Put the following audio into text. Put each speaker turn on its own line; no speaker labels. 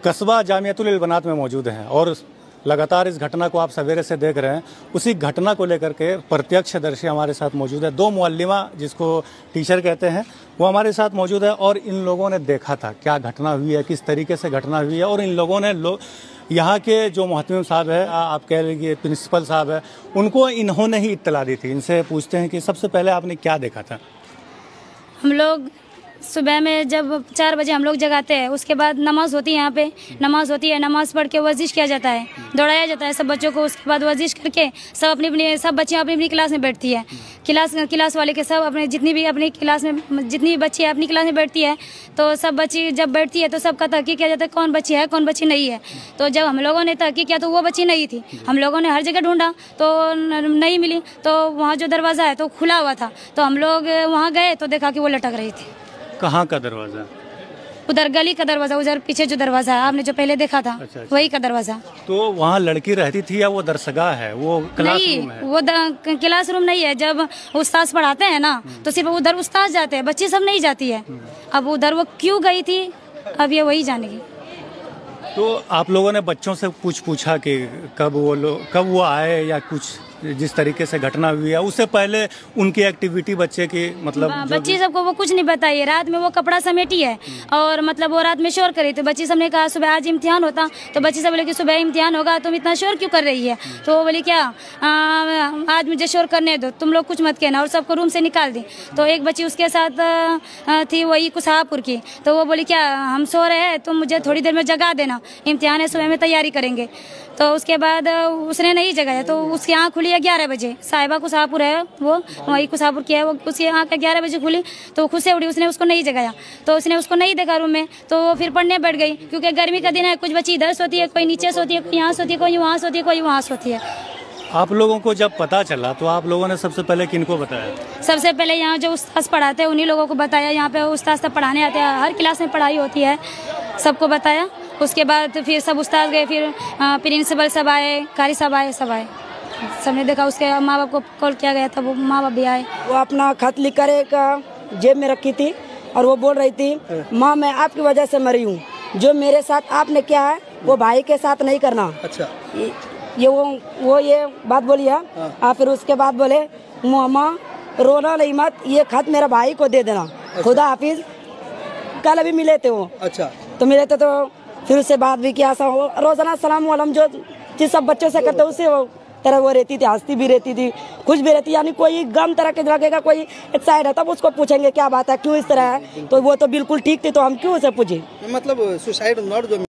कस्बा जामियातुल इल्बनात में मौजूद हैं और लगातार इस घटना को आप सवेरे से देख रहे हैं। उसी घटना को लेकर के प्रत्यक्षदर्शी हमारे साथ मौजूद है। दो मुअल्लिमा जिसको टीचर कहते हैं वो हमारे साथ मौजूद है और इन लोगों ने देखा था क्या घटना हुई है, किस तरीके से घटना हुई है। और इन लोगों ने यहाँ के जो मोहतमिम साहब है, आप कह लीजिए प्रिंसिपल साहब है, उनको इन्होंने ही इत्तला दी थी। इनसे पूछते हैं कि सबसे पहले आपने क्या देखा था।
हम लोग सुबह में जब 4 बजे हम लोग जगाते हैं, उसके बाद नमाज होती है, यहाँ पे नमाज होती है। नमाज पढ़ के वर्जिश किया जाता है, दौड़ाया जाता है सब बच्चों को। उसके बाद वर्जिश करके सब सब बच्चियाँ अपनी क्लास में बैठती है। क्लास वाले के सब अपने जितनी भी अपनी क्लास में जितनी बच्ची है अपनी क्लास में बैठती है। तो सब बच्ची जब बैठती है तो सबका तहकीक किया जाता है कौन बच्ची है कौन बच्ची नहीं है। तो जब हम लोगों ने तहकीक किया तो वो बच्ची नहीं थी। हम लोगों ने हर जगह ढूंढा तो नहीं मिली। तो वहाँ जो दरवाज़ा है तो खुला हुआ था, तो हम लोग वहाँ गए तो देखा कि वो लटक रही थी।
कहाँ का दरवाजा?
उधर गली का दरवाजा, उधर पीछे जो दरवाजा है आपने जो पहले देखा था। अच्छा। वही का दरवाजा। तो
वहाँ लड़की रहती थी या वो दरसगाह है, वो क्लासरूम है?
वो क्लासरूम नहीं है। जब उस्ताद पढ़ाते हैं ना तो सिर्फ उधर उस्ताद जाते हैं, बच्ची सब नहीं जाती है। अब उधर वो क्यों गई थी अब ये वही जानेगी।
तो आप लोगों ने बच्चों से पूछा कि कब वो आए या कुछ जिस तरीके से घटना हुई है उससे पहले उनकी एक्टिविटी बच्चे की मतलब
बच्ची सबको वो कुछ नहीं बताइए। रात में वो कपड़ा समेटी है और मतलब वो रात में शोर कर रही थी। बच्ची सब ने कहा सुबह आज इम्तिहान होता, तो बच्ची सब बोले कि सुबह इम्तिहान होगा तुम इतना शोर क्यों कर रही है। तो वो बोली क्या आज मुझे शोर करने दो, तुम लोग कुछ मत कहना, और सबको रूम से निकाल दी। तो एक बच्ची उसके साथ थी वही कुसाहापुर की, तो वो बोली क्या हम सो रहे हैं तुम मुझे थोड़ी देर में जगा देना, इम्तिहान है सुबह में तैयारी करेंगे। तो उसके बाद उसने नहीं जगाया तो उसकी आँख खुली 11 बजे। साहिबा कुसाहापुर है वो, वही कुसाहापुर की है वो, उसकी आँख 11 बजे खुली तो खुद से उड़ी। उसने उसको नहीं जगाया तो उसने उसको नहीं देखा रूम में, तो वो फिर पढ़ने बैठ गई। क्योंकि गर्मी का दिन है, कुछ बच्ची इधर सोती है, कोई नीचे सोती है, कोई यहाँ सोती है, कोई वहाँ सोती है, कोई वहाँ सोती है।
आप लोगों को जब पता चला तो आप लोगों ने सबसे पहले किनको बताया?
सबसे पहले यहाँ जो उस्ताद पढ़ाते हैं उन्हीं लोगों को बताया। यहाँ पे उस्ताद सब पढ़ाने आते हैं, हर क्लास में पढ़ाई होती है, सबको बताया। उसके बाद फिर सब उस्ताद गए, फिर प्रिंसिपल सब आए, कारी सब आए, सबने देखा। उसके माँ बाप को कॉल किया गया था, वो माँ बाप भी आए।
वो अपना खत लिख कर एक जेब में रखी थी और वो बोल रही थी माँ मैं आपकी वजह से मरी हूँ, जो मेरे साथ आपने किया है वो भाई के साथ नहीं करना। अच्छा। ये बात बोली है। फिर उसके बाद बोले मामा रोना नहीं मत, ये खत मेरा भाई को दे देना। खुदा हाफिज। कल अभी मिले थे वो। अच्छा। तो मिले थे तो फिर उससे बात भी किया। रोजाना सलाम वालम जो जिस सब बच्चों से करते उससे वो तरह वो रहती थी, हंसती भी रहती थी, खुश भी रहती। यानी कोई गम तरह के लगेगा, कोई एक्साइड है तब उसको पूछेंगे क्या बात है, क्यों इस तरह है, तो वो तो बिल्कुल ठीक थी, तो हम क्यों उसे पूछे।
मतलब सुसाइड नॉट जो